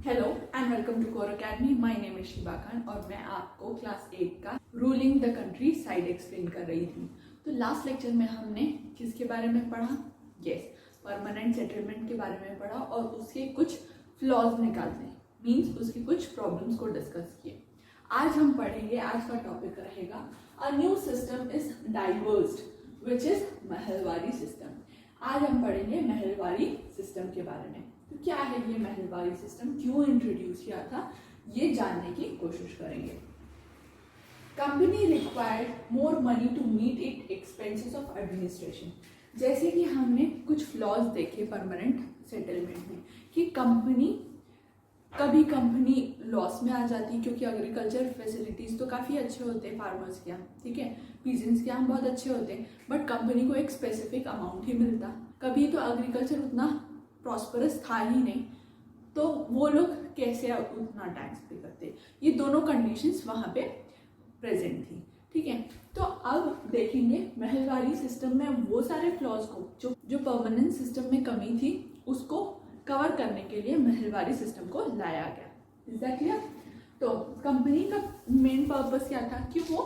Hello and welcome to Core Academy. My name is Shiva Khan और मैं आपको क्लास 8 का ruling the countryside explain कर रही थी। तो लास्ट लेक्चर में हमने किसके बारे में पढ़ा? यस, परमानेंट सेटलमेंट के बारे में पढ़ा और उसके कुछ फ्लॉज निकालने मीन्स उसकी कुछ प्रॉब्लम्स को डिस्कस किए। आज हम पढ़ेंगे, आज का टॉपिक रहेगा a new system is divorced which is Mahalwari system. आज हम पढ़ेंगे महलवारी सिस्टम के बारे में। तो क्या है ये महलवारी सिस्टम, क्यों इंट्रोड्यूस किया था, ये जानने की कोशिश करेंगे। Company required more money to meet it expenses of administration. जैसे कि हमने कुछ फ्लॉज देखे परमानेंट सेटलमेंट में कि कभी कंपनी लॉस में आ जाती क्योंकि एग्रीकल्चर फैसिलिटीज़ तो काफ़ी अच्छे होते हैं फार्मर्स के यहाँ, ठीक है, पीजेंट्स के यहाँ बहुत अच्छे होते हैं, बट कंपनी को एक स्पेसिफिक अमाउंट ही मिलता। कभी तो एग्रीकल्चर उतना प्रॉस्परस था ही नहीं, तो वो लोग कैसे उतना टैक्स पे करते। ये दोनों कंडीशंस वहाँ पे प्रेजेंट थी, ठीक है। तो अब देखेंगे महलवारी सिस्टम में वो सारे फ्लॉज को जो परमानेंट सिस्टम में कमी थी उसको कवर करने के लिए महलवारी सिस्टम को लाया गया। Is that clear? तो कंपनी का मेन पर्पस क्या था कि वो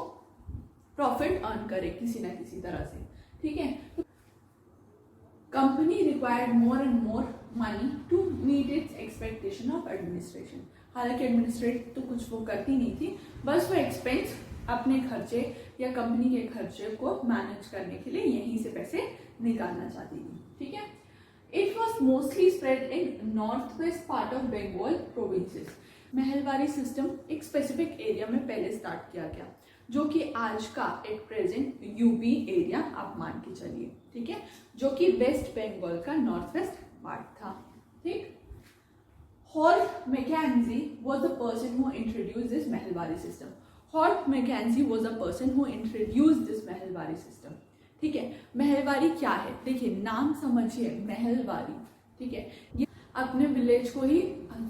प्रॉफिट अर्न करे किसी ना किसी तरह से, ठीक है। तो company required more and more money to meet its expectation of administration. हालांकि एडमिनिस्ट्रेट तो कुछ वो करती नहीं थी, बस वो एक्सपेंस अपने खर्चे या कंपनी के खर्चे को मैनेज करने के लिए यहीं से पैसे निकालना चाहती थी, ठीक है। It was mostly spread in northwest part of Bengal provinces. Mahalwari system एक स्पेसिफिक एरिया में पहले स्टार्ट किया गया जो कि आज का एक प्रेजेंट यूपी एरिया आप मान के चलिए, ठीक है, जो कि वेस्ट बंगाल का नॉर्थ वेस्ट पार्ट था, ठीक। Holt Mackenzie was the person who introduced this Mahalwari system. Holt Mackenzie was the person who introduced this Mahalwari system, ठीक है। महलवारी क्या है? देखिए नाम समझिए, महलवारी, ठीक है, ये अपने विलेज को ही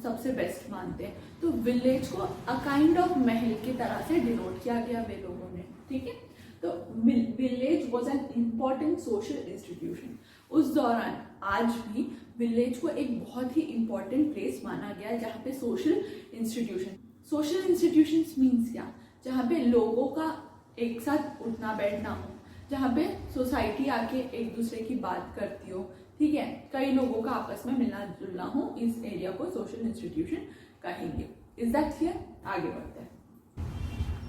सबसे बेस्ट मानते हैं, तो विलेज को अ काइंड ऑफ महल की तरह से डिनोट किया गया वे लोगों ने, ठीक है। तो village was an important social institution. उस दौरान आज भी विलेज को एक बहुत ही इम्पॉर्टेंट प्लेस माना गया है जहाँ पे सोशल इंस्टीट्यूशंस मीन्स क्या? जहाँ पे लोगों का एक साथ उठना बैठना हो, जहाँ पे सोसाइटी आके एक दूसरे की बात करती हो, ठीक है, कई लोगों का आपस में मिलना जुलना हो, इस एरिया को सोशल इंस्टीट्यूशन कहेंगे। Is that clear? आगे बढ़ते हैं।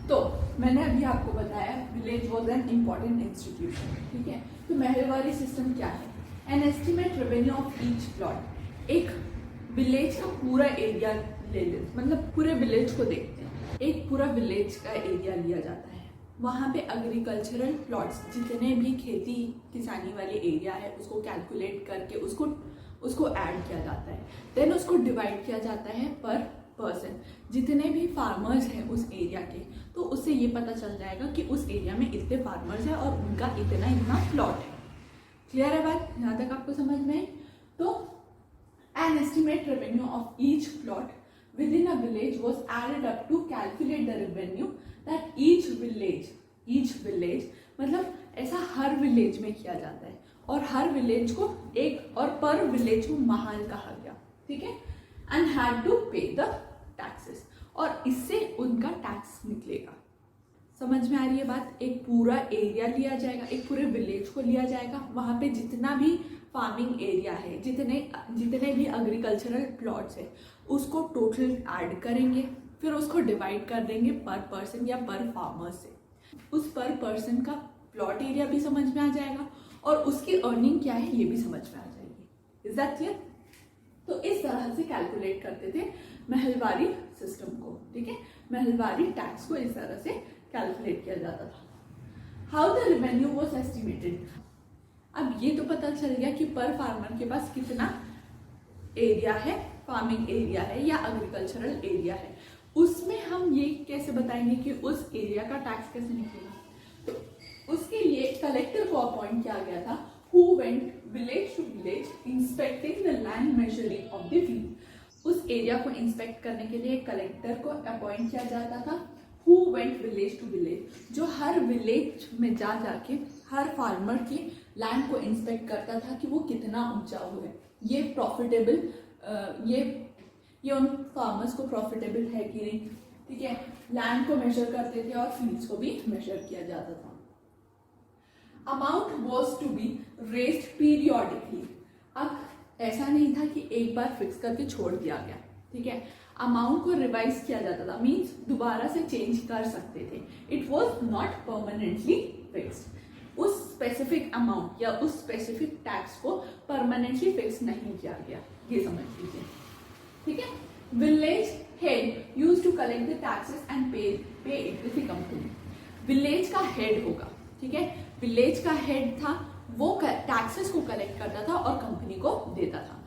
तो मैंने अभी आपको बताया village was an important institution, ठीक है। तो महलवारी सिस्टम क्या है? An estimate revenue of each plot. एक विलेज का पूरा एरिया ले ले, मतलब पूरे विलेज को देखते हैं, एक पूरा विलेज का एरिया लिया जाता है, वहाँ पे एग्रीकल्चरल प्लॉट्स जितने भी खेती किसानी वाले एरिया है उसको कैलकुलेट करके उसको ऐड किया जाता है, देन उसको डिवाइड किया जाता है पर पर्सन, जितने भी फार्मर्स हैं उस एरिया के, तो उससे ये पता चल जाएगा कि उस एरिया में इतने फार्मर्स हैं और उनका इतना प्लॉट है। क्लियर है बात? यहाँ तक आपको समझ में आई? तो an estimate revenue of each plot within a village was added up to calculate the revenue that each village मतलब ऐसा हर विलेज में किया जाता है और हर विलेज को एक और पर विलेज को महाल कहा गया, ठीक है, एंड हैड टू पे द टैक्सेस, और इससे उनका टैक्स निकलेगा। समझ में आ रही है बात? एक पूरा एरिया लिया जाएगा, एक पूरे विलेज को लिया जाएगा, वहाँ पे जितना भी फार्मिंग एरिया है, जितने भी एग्रीकल्चरल प्लॉट्स है, उसको टोटल ऐड करेंगे, फिर उसको डिवाइड कर देंगे पर पर्सन या पर फार्मर से। उस पर पर्सन का प्लॉट एरिया भी समझ में आ जाएगा और उसकी अर्निंग क्या है ये भी समझ में आ जाएगी। Is that clear? तो इस तरह से कैलकुलेट करते थे महलवारी सिस्टम को, ठीक है। महलवारी टैक्स को इस तरह से कैलकुलेट किया जाता था। How the revenue was estimated. अब ये तो पता चल गया कि पर फार्मर के पास कितना एरिया है, फार्मिंग एरिया है या एग्रीकल्चरल एरिया है, उसमें हम ये कैसे बताएंगे कि उस एरिया का टैक्स कैसे निकलेगा। तो उसके लिए कलेक्टर को अपॉइंट किया गया था, who went village to village inspecting the land measuring of the field. उस एरिया को इंस्पेक्ट करने के लिए कलेक्टर को अपॉइंट किया जाता था, who went village to village, जो हर विलेज में जाके हर फार्मर की लैंड को इंस्पेक्ट करता था कि वो कितना ऊंचा हुआ है, ये प्रॉफिटेबल, ये उन फार्मर्स को प्रॉफिटेबल है कि नहीं, ठीक है। लैंड को मेजर करते थे और फील्ड्स को भी मेजर किया जाता था। Amount was to be raised periodically. अब ऐसा नहीं था कि एक बार फिक्स करके छोड़ दिया गया, ठीक है। अमाउंट को रिवाइज किया जाता था, मीन्स दोबारा से चेंज कर सकते थे। It was not permanently fixed. उस स्पेसिफिक अमाउंट या उस स्पेसिफिक टैक्स को परमानेंटली फिक्स नहीं किया गया, ये समझ लीजिए, ठीक है। Village head used to collect the taxes and pay it to the company. Village का हेड होगा, ठीक है। विलेज का हेड था, वो टैक्सेस को कलेक्ट करता था और कंपनी को देता था।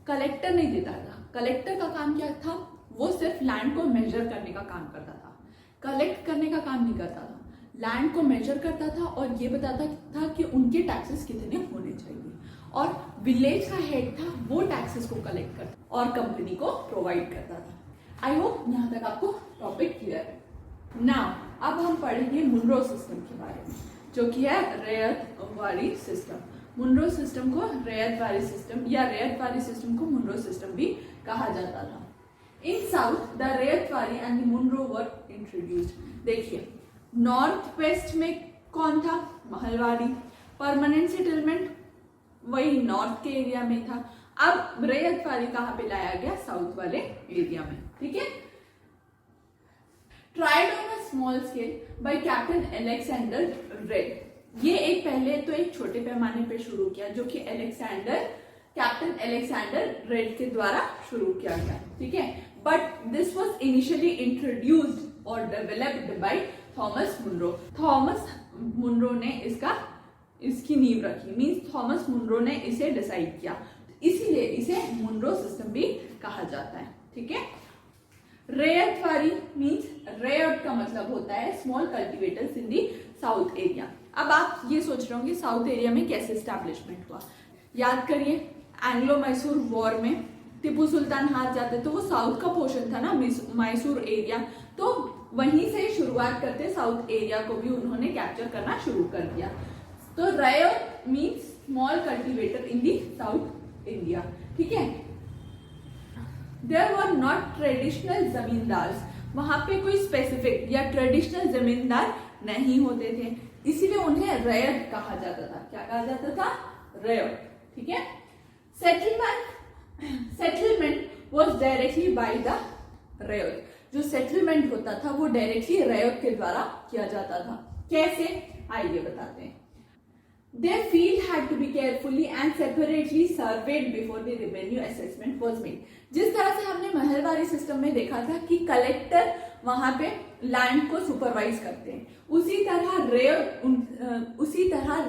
कलेक्टर नहीं देता था। कलेक्टर का काम क्या था, वो सिर्फ लैंड को मेजर करने का काम करता था, कलेक्ट करने का काम नहीं करता था। लैंड को मेजर करता था और ये बताता था कि उनके टैक्सेस कितने होने चाहिए, और विलेज का हेड था, वो टैक्सेस को कलेक्ट करता और कंपनी को प्रोवाइड करता था। आई होप यहाँ तक आपको टॉपिक क्लियर है। नाउ अब हम पढ़ेंगे मुनरो सिस्टम के बारे में, जो कि है रैयत वारी सिस्टम। मुनरो सिस्टम को रैयत वारी सिस्टम या रैयत वारी सिस्टम को मुनरो सिस्टम भी कहा जाता था। इन south the Ryotwari and the Munro were introduced. देखिए, नॉर्थ वेस्ट में कौन था, महलवारी। परमानेंट सेटलमेंट वही नॉर्थ के एरिया में था। अब रैयत वारी कहाँ पे लाया गया, साउथ वाले एरिया में, ठीक है। Tried on a small scale bye captain Alexander red. ये एक पहले तो एक छोटे पैमाने पे शुरू किया, जो कि कैप्टन अलेक्जेंडर रेड के द्वारा शुरू किया गया, ठीक है। But this was initially introduced और developed by Thomas Munro. Thomas Munro ने इसकी नींव रखी, मींस थॉमस मुनरो ने इसे डिसाइड किया, इसीलिए इसे मुनरो सिस्टम भी कहा जाता है, ठीक है। रैयत वारी मींस रैयत का मतलब होता है small cultivators in the south area. अब आप ये सोच रहे होंगे साउथ एरिया में कैसे एस्टैब्लिशमेंट हुआ। याद करिए, एंग्लो मैसूर वॉर में टीपू सुल्तान हार जाते तो वो साउथ का पोर्शन था ना, मैसूर एरिया, तो वहीं से शुरुआत करते साउथ एरिया को भी उन्होंने कैप्चर करना शुरू कर दिया। तो ryot means small cultivator in the south India, ठीक है। There were not traditional zamindars. वहां पे कोई स्पेसिफिक या ट्रेडिशनल जमींदार नहीं होते थे, इसीलिए उन्हें रैयत कहा जाता था। क्या कहा जाता था, रैयत, ठीक है। Settlement was directly by the रैयत। जो सेटलमेंट होता था वो डायरेक्टली रैयत के द्वारा किया जाता था। कैसे, आइए बताते हैं। Their field had to be carefully and separately surveyed before the revenue assessment was made. जिस तरह से हमने महलवारी सिस्टम में देखा था कि कलेक्टर वहां पे लैंड को सुपरवाइज करते हैं, उसी तरह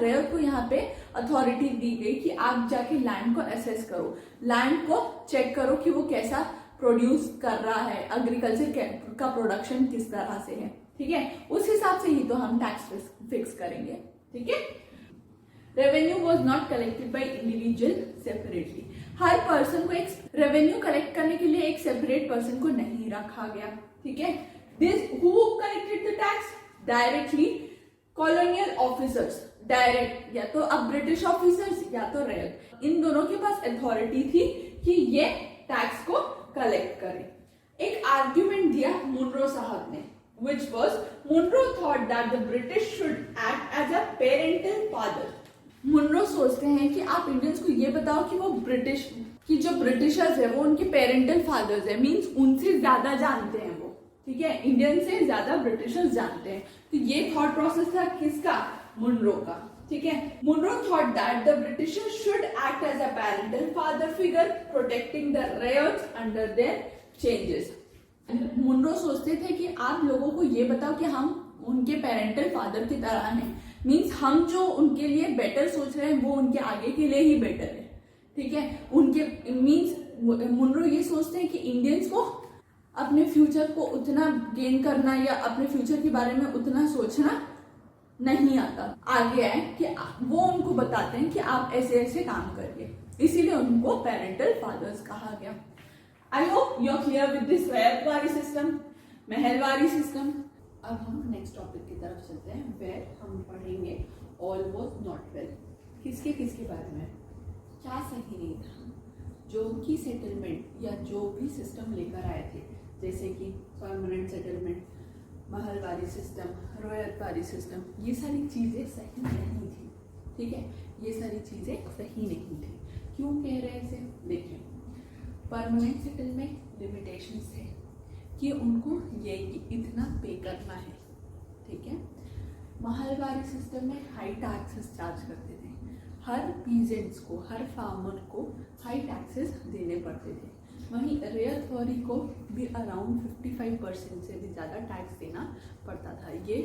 रेयर को यहाँ पे अथॉरिटी दी गई कि आप जाके लैंड को असेस करो, लैंड को चेक करो कि वो कैसा प्रोड्यूस कर रहा है, एग्रीकल्चर का प्रोडक्शन किस तरह से है, ठीक है। उस हिसाब से ही तो हम टैक्स फिक्स करेंगे, ठीक है। Revenue was not collected by individual separately. Her person को एक रेवेन्यू कलेक्ट करने के लिए एक सेपरेट पर्सन को नहीं रखा गया, ठीक है। This who collected the tax directly, colonial officers direct, या तो अब ब्रिटिश ऑफिसर्स या तो रेयर, इन दोनों के पास अथॉरिटी थी कि ये टैक्स को कलेक्ट करें। एक आर्ग्यूमेंट दिया मुनरो साहब ने, which was Munro thought that the British should act as a parental father. Munro सोचते हैं कि आप इंडियंस को ये बताओ कि वो ब्रिटिश की जो ब्रिटिशर्स है वो उनके पेरेंटल फादर्स है, मींस उनसे ज्यादा जानते हैं वो, ठीक है, इंडियन से ज्यादा ब्रिटिशर्स जानते हैं। तो ये थॉट प्रोसेस था किसका, मुनरो का, ठीक है। Munro thought that the Britishers should act as a parental father figure protecting the ryots under their changes. Munro सोचते थे कि आप लोगों को ये बताओ कि हम उनके पेरेंटल फादर की तरह हैं, मींस हम जो उनके लिए बेटर सोच रहे हैं वो उनके आगे के लिए ही बेटर है, ठीक है। उनके मींस मुनरो ये सोचते हैं कि इंडियंस को अपने फ्यूचर को उतना गेन करना या अपने फ्यूचर के बारे में उतना सोचना नहीं आता। आगे है कि वो उनको बताते हैं कि आप ऐसे ऐसे काम करिए, इसीलिए उनको पेरेंटल फादर्स कहा गया। I hope you're clear with this Ryotwari system, Mahalwari system. अब हम नेक्स्ट टॉपिक की तरफ चलते हैं, वेयर हम पढ़ेंगे ऑल वाज नॉट वेल। किसके बारे में, क्या सही नहीं था, जो कि सेटलमेंट या जो भी सिस्टम लेकर आए थे, जैसे कि permanent settlement, Mahalwari system, Ryotwari system, ये सारी चीज़ें सही नहीं थी। ठीक है, ये सारी चीज़ें सही नहीं थी। क्यों कह रहे हैं इसे? देखिए, परमानेंट सेटलमेंट लिमिटेशंस है कि उनको ये इतना पे करना है। ठीक है, महलवारी सिस्टम में हाई टैक्सेस चार्ज करते थे, हर पीजेंट्स को, हर फार्मर को हाई टैक्सेस देने पड़ते थे। वहीं रेयतवारी को भी अराउंड 55% से भी ज़्यादा टैक्स देना पड़ता था। ये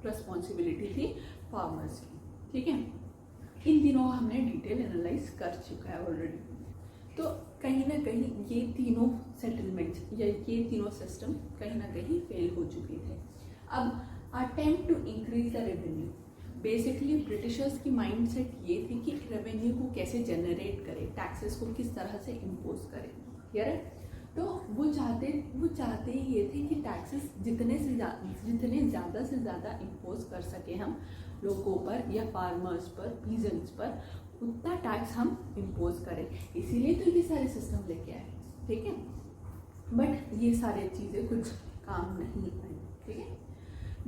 रिस्पॉन्सिबिलिटी थी फार्मर्स की। ठीक है, इन दिनों हमने डिटेल एनालाइज कर चुका है ऑलरेडी। तो कहीं ना कहीं ये तीनों सेटलमेंट्स या ये तीनों सिस्टम कहीं ना कहीं फेल हो चुके थे। अब attempt to increase the revenue, basically Britishers की माइंडसेट ये थी कि रेवेन्यू को कैसे जनरेट करें, टैक्सेस को किस तरह से इम्पोज करें। क्लियर है? तो वो चाहते ही ये थे कि टैक्सेस जितने ज़्यादा से ज़्यादा इम्पोज कर सके हम लोगों पर या फार्मर्स पर, पीजेंट्स पर, उतना टैक्स हम इम्पोज करें। इसीलिए तो ये सारे सिस्टम लेके आए। ठीक है, बट ये सारी चीज़ें कुछ काम नहीं आई। ठीक है,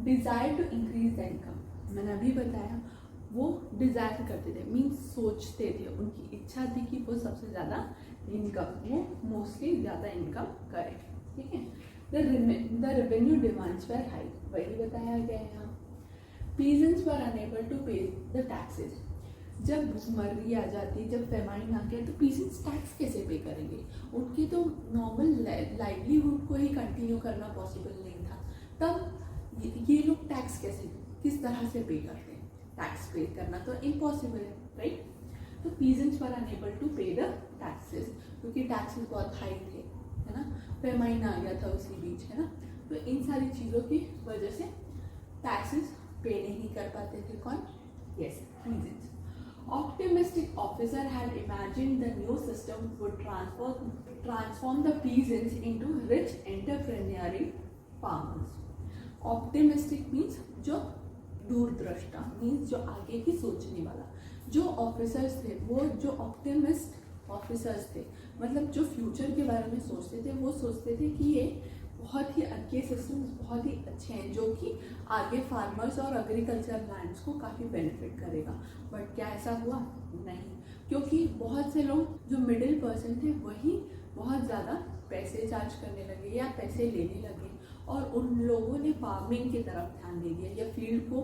desire to increase the income, मैंने अभी बताया, वो डिज़ायर करते थे, मीन्स सोचते थे, उनकी इच्छा थी कि वो सबसे ज़्यादा इनकम, वो मोस्टली ज़्यादा इनकम करें। ठीक है, the revenue demands were high, वही बताया गया है यहाँ। पीजेंट्स वर अनेबल टू पे द टैक्सेस, जब भूखमरी आ जाती, जब फेमाइन आ गया, तो पीजेंट्स टैक्स कैसे पे करेंगे? उनकी तो नॉर्मल लाइवलीहुड को ही कंटिन्यू करना पॉसिबल नहीं था। तब ये लोग टैक्स कैसे, किस तरह से पे करते हैं? टैक्स पे करना तो इम्पॉसिबल है, राइट? तो पीजेंट्स वर अनेबल टू पे द टैक्सेस, क्योंकि टैक्सेस बहुत हाई थे, है ना, फेमाइन आ गया था उसी बीच, है ना। तो इन सारी चीज़ों की वजह से टैक्सेस पे नहीं कर पाते थे। कौन? Yes, peasants. Optimistic officer had imagined the new system would transform the peasants into rich entrepreneurial farmers. Optimistic means जो दूरदृष्टा, मीन्स जो आगे की सोचने वाला। जो ऑफिसर्स थे, वो जो ऑप्टिमिस्ट ऑफिसर्स थे, मतलब जो फ्यूचर के बारे में सोचते थे, वो सोचते थे कि ये बहुत ही अच्छे सिस्टम्स बहुत ही अच्छे हैं, जो कि आगे फार्मर्स और एग्रीकल्चर लैंड्स को काफ़ी बेनिफिट करेगा। बट क्या ऐसा हुआ? नहीं, क्योंकि बहुत से लोग जो मिडिल पर्सन थे वही बहुत ज़्यादा पैसे चार्ज करने लगे या पैसे लेने लगे, और उन लोगों ने फार्मिंग की तरफ ध्यान दे दिया या फील्ड को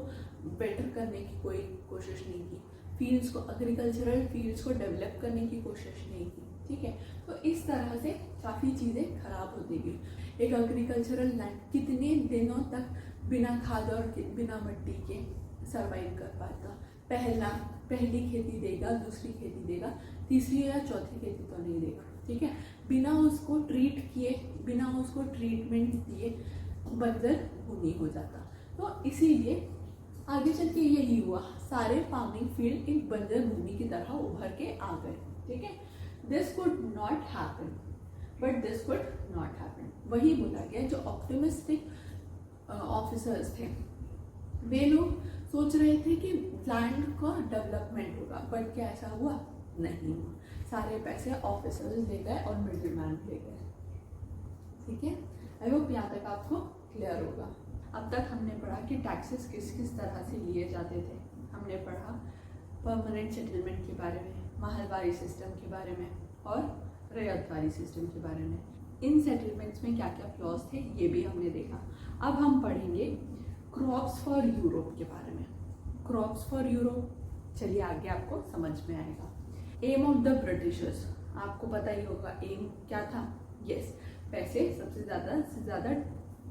बेटर करने की कोई कोशिश नहीं की, फील्ड्स को, एग्रीकल्चरल फील्ड्स को डेवलप करने की कोशिश नहीं की। ठीक है, तो इस तरह से काफ़ी चीज़ें खराब होती गई। एक एग्रीकल्चरल लैंड कितने दिनों तक बिना खाद और बिना मिट्टी के सरवाइव कर पाता? पहली खेती देगा, दूसरी खेती देगा, तीसरी या चौथी खेती तो नहीं देगा। ठीक है, बिना उसको ट्रीट किए, बिना उसको ट्रीटमेंट दिए बंजर भूमि हो जाता। तो इसीलिए आगे चल के यही हुआ, सारे फार्मिंग फील्ड एक बंजर भूमि की तरह उभर के आ गए। ठीक है, this could not happen, but this could not happen. वही बोला गया, जो ऑप्टिमिस्टिक ऑफिसर्स थे, वे लोग सोच रहे थे कि लैंड का डेवलपमेंट होगा, बट क्या ऐसा हुआ? नहीं हुआ। सारे पैसे ऑफिसर्स ले गए और मिडिल मैन ले गए। ठीक है, आई होप यहाँ तक आपको क्लियर होगा। अब तक हमने पढ़ा कि टैक्सेस किस किस तरह से लिए जाते थे। हमने पढ़ा परमानेंट सेटलमेंट के बारे में, महलवारी सिस्टम के बारे में और रैयतवारी सिस्टम के बारे में। इन सेटलमेंट्स में क्या क्या फ्लॉज थे ये भी हमने देखा। अब हम पढ़ेंगे क्रॉप्स फॉर यूरोप के बारे में। क्रॉप्स फॉर यूरोप, चलिए आगे आपको समझ में आएगा। एम ऑफ द ब्रिटिशर्स, आपको पता ही होगा एम क्या था। यस, पैसे सबसे ज़्यादा से ज़्यादा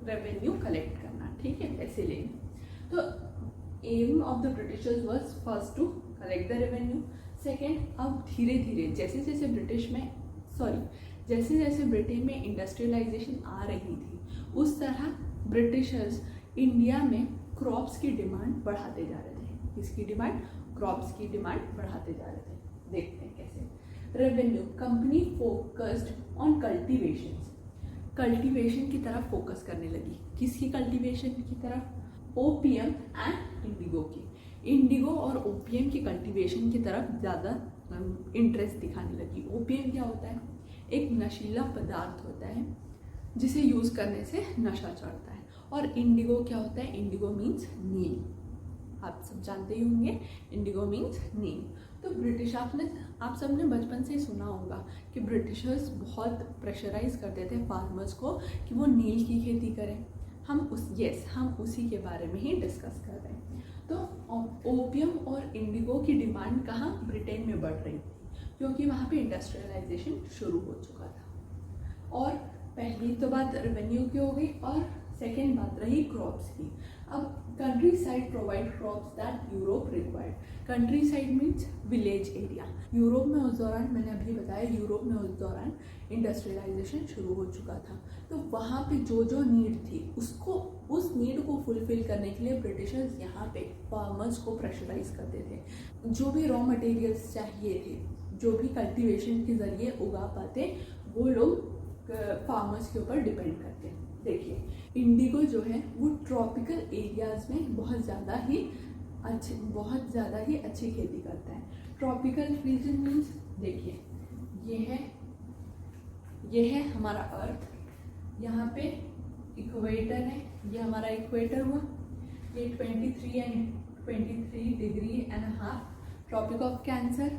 रेवेन्यू कलेक्ट करना। ठीक है, पैसे लेने। तो aim of the Britishers was first to collect the revenue. Second, अब धीरे धीरे जैसे जैसे ब्रिटेन में इंडस्ट्रियलाइजेशन आ रही थी, उस तरह ब्रिटिशर्स इंडिया में क्रॉप्स की डिमांड बढ़ाते जा रहे थे। किसकी डिमांड? क्रॉप्स की डिमांड बढ़ाते जा रहे थे। देखते हैं कैसे। Revenue, company focused on cultivation की तरफ फोकस करने लगी। किसकी कल्टीवेशन की तरफ? ओपीएम एंड इंडिगो की। इंडिगो और ओपीएम की कल्टीवेशन की तरफ ज़्यादा इंटरेस्ट दिखाने लगी। ओपियम क्या होता है? एक नशीला पदार्थ होता है जिसे यूज़ करने से नशा चढ़ता है। और इंडिगो क्या होता है? इंडिगो मीन्स नील, आप सब जानते ही होंगे, इंडिगो मीन्स नील। तो ब्रिटिश आप सब ने बचपन से ही सुना होगा कि ब्रिटिशर्स बहुत प्रेशराइज करते थे फार्मर्स को कि वो नील की खेती करें। हम उसी के बारे में ही डिस्कस कर रहे हैं। तो ओपियम और इंडिगो की डिमांड कहाँ? ब्रिटेन में बढ़ रही थी, क्योंकि वहाँ पे इंडस्ट्रियलाइजेशन शुरू हो चुका था। और पहली तो बात रेवेन्यू की हो गई, और सेकेंड बात रही क्रॉप्स की। अब country side provide crops that Europe required. Country side means village area. Europe में उस दौरान, मैंने अभी बताया, यूरोप में उस दौरान इंडस्ट्रियलाइजेशन शुरू हो चुका था। तो वहाँ पे जो नीड थी उस नीड को फुलफिल करने के लिए ब्रिटिशर्स यहाँ पे फार्मर्स को प्रेशराइज करते थे। जो भी रॉ मटेरियल्स चाहिए थे, जो भी कल्टीवेशन के जरिए उगा पाते, वो लोग फार्मर्स के ऊपर डिपेंड करते हैं। देखिए, इंडिगो जो है वो ट्रॉपिकल एरियाज में बहुत ज़्यादा ही अच्छी खेती करता है। ट्रॉपिकल रीजन मीन्स, देखिए ये है हमारा अर्थ, यहाँ पे इक्वेटर है, ये हमारा इक्वेटर हुआ, ये 23 degree and half tropic of cancer,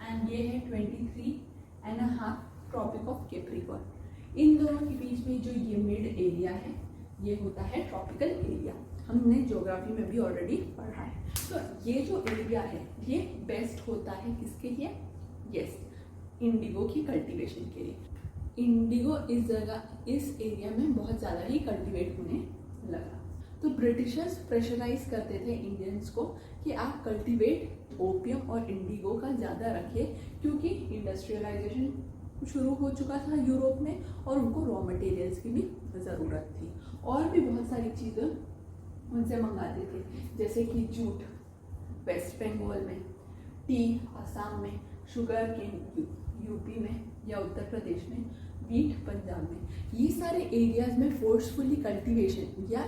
and ये है 23.5 ट्रॉपिक ऑफ कैप्रिकॉर्न। इन दोनों के बीच में जो ये मिड एरिया है, ये होता है ट्रॉपिकल एरिया। हमने ज्योग्राफी में भी ऑलरेडी पढ़ा है। तो ये जो एरिया है ये बेस्ट होता है किसके लिए? इंडिगो की कल्टीवेशन के लिए। इंडिगो इस एरिया में बहुत ज़्यादा ही कल्टीवेट होने लगा। तो ब्रिटिशर्स प्रेशराइज करते थे इंडियंस को कि आप कल्टीवेट ओपियम और इंडिगो का ज़्यादा रखिए, क्योंकि इंडस्ट्रियलाइजेशन शुरू हो चुका था यूरोप में और उनको रॉ मटेरियल्स की भी ज़रूरत थी। और भी बहुत सारी चीज़ें उनसे मंगाते थे, जैसे कि जूट वेस्ट बंगाल में, टी असम में, शुगर केन यूपी में या उत्तर प्रदेश में, वीट पंजाब में। ये सारे एरियाज में फोर्सफुली कल्टीवेशन या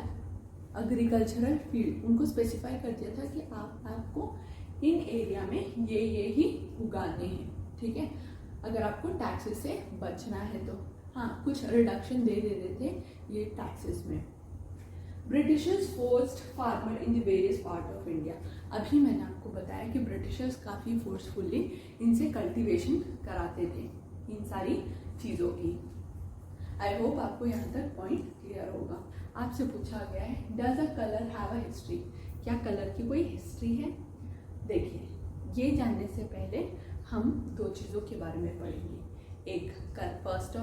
एग्रीकल्चरल फील्ड उनको स्पेसिफाई कर दिया था कि आपको इन एरिया में ये ही उगाने हैं, ठीक है। अगर आपको टैक्सेस से बचना है तो हाँ, कुछ रिडक्शन दे देते थे ये टैक्सेस में। Britishers forced farmer in the various part of India. अभी मैंने आपको बताया कि ब्रिटिशर्स काफ़ी फोर्सफुली इनसे कल्टीवेशन कराते थे इन सारी चीज़ों की। आई होप आपको यहाँ तक पॉइंट क्लियर होगा। आपसे पूछा गया है, does a colour have a history? क्या कलर की कोई हिस्ट्री है? देखिए, ये जानने से पहले हम दो चीज़ों के बारे में पढ़ेंगे। एक first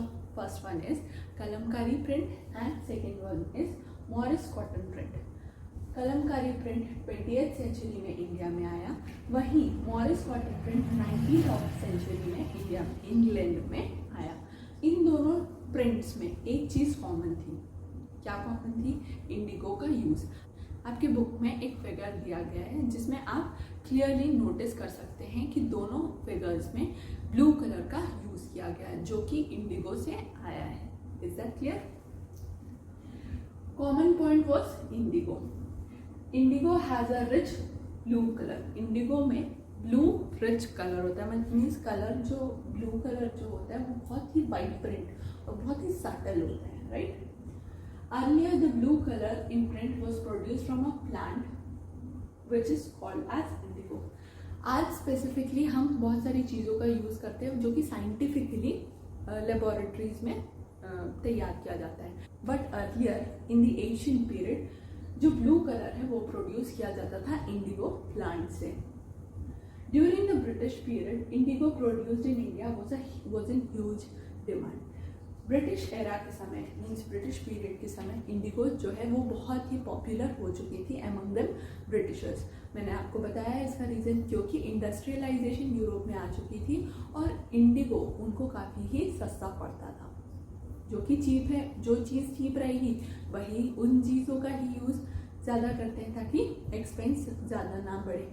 one is Kalamkari print and second one is Morris cotton print. Kalamkari print 20th century में इंडिया में आया, वहीं Morris cotton print 19th century में इंग्लैंड में आया। इन दोनों प्रिंट्स में एक चीज़ कॉमन थी। क्या कॉमन थी? इंडिगो का यूज़। आपके बुक में एक फिगर दिया गया है जिसमें आप क्लियरली नोटिस कर सकते हैं कि दोनों फिगर्स में ब्लू कलर का यूज़ किया गया है, जो कि इंडिगो से आया है। Is that clear? Common point was Indigo. Indigo has a rich blue colour. Indigo में ब्लू रिच कलर होता है, मीन्स ब्लू कलर जो होता है वो बहुत ही वाइब्रेंट और बहुत ही सटल होता है, right. Earlier, the blue color in print was produced from a plant which is called as indigo. आज स्पेसिफिकली हम बहुत सारी चीज़ों का यूज़ करते हैं जो कि साइंटिफिकली लेबोरेटरीज में तैयार किया जाता है। But earlier in the Asian period जो ब्लू कलर है वो प्रोड्यूस किया जाता था इंडिगो प्लांट से। During the British period Indigo produced in India was in huge demand. British era के समय मीन्स ब्रिटिश पीरियड के समय इंडिगो जो है वो बहुत ही पॉपुलर हो चुकी थी अमंग देम ब्रिटिशर्स। मैंने आपको बताया इसका रीज़न, क्योंकि इंडस्ट्रियलाइजेशन यूरोप में आ चुकी थी और इंडिगो उनको काफ़ी ही सस्ता पड़ता था, जो कि चीप है। जो चीज़ चीप रहेगी वही उन चीज़ों का ही यूज़ ज़्यादा करते हैं ताकि एक्सपेंस ज़्यादा ना बढ़े।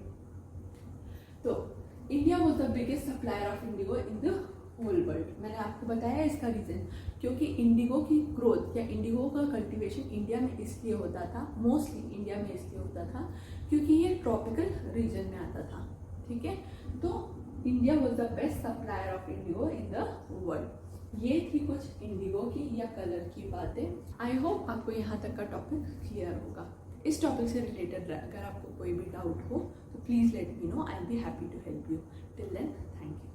तो India was the biggest supplier of indigo in the whole world. मैंने आपको बताया इसका रीज़न, क्योंकि इंडिगो की ग्रोथ या इंडिगो का कल्टीवेशन इंडिया में इसलिए होता था, मोस्टली इंडिया में इसलिए होता था क्योंकि ये ट्रॉपिकल रीजन में आता था, ठीक है। तो India was the best supplier of indigo in the world. ये थी कुछ इंडिगो की या कलर की बातें। आई होप आपको यहाँ तक का टॉपिक क्लियर होगा। इस टॉपिक से रिलेटेड अगर आपको कोई भी डाउट हो तो please let me know, I will be happy to help you. Till then, thank you.